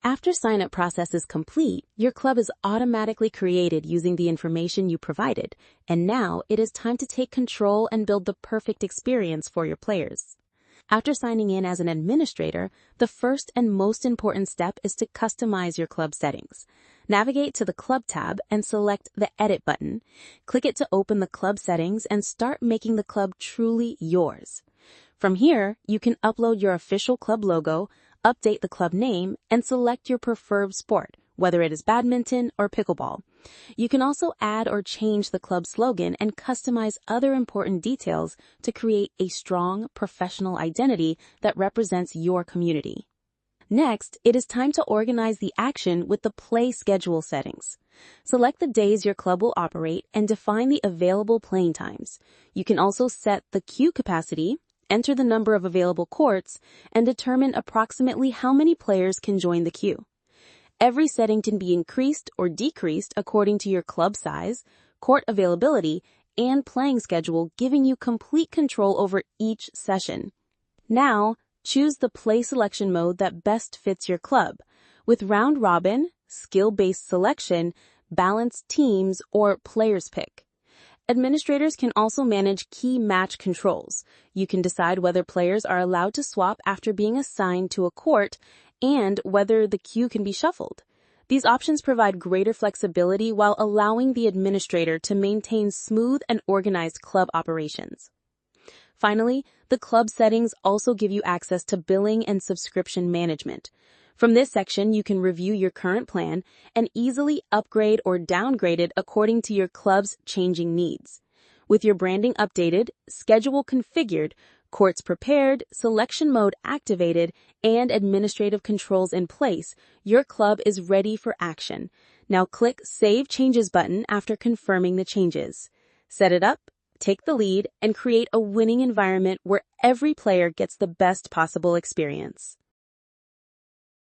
After sign-up process is complete, your club is automatically created using the information you provided, and now it is time to take control and build the perfect experience for your players. After signing in as an administrator, the first and most important step is to customize your club settings. Navigate to the Club tab and select the Edit button. Click it to open the club settings and start making the club truly yours. From here, you can upload your official club logo, update the club name, and select your preferred sport, whether it is badminton or pickleball. You can also add or change the club slogan and customize other important details to create a strong, professional identity that represents your community. Next, it is time to organize the action with the play schedule settings. Select the days your club will operate and define the available playing times. You can also set the queue capacity, enter the number of available courts, and determine approximately how many players can join the queue. Every setting can be increased or decreased according to your club size, court availability, and playing schedule, giving you complete control over each session. Now, choose the play selection mode that best fits your club, with round robin, skill-based selection, balanced teams, or players pick. Administrators can also manage key match controls. You can decide whether players are allowed to swap after being assigned to a court and whether the queue can be shuffled. These options provide greater flexibility while allowing the administrator to maintain smooth and organized club operations. Finally, the club settings also give you access to billing and subscription management. From this section, you can review your current plan and easily upgrade or downgrade it according to your club's changing needs. With your branding updated, schedule configured, courts prepared, selection mode activated, and administrative controls in place, your club is ready for action. Now click Save Changes button after confirming the changes. Set it up, take the lead, and create a winning environment where every player gets the best possible experience.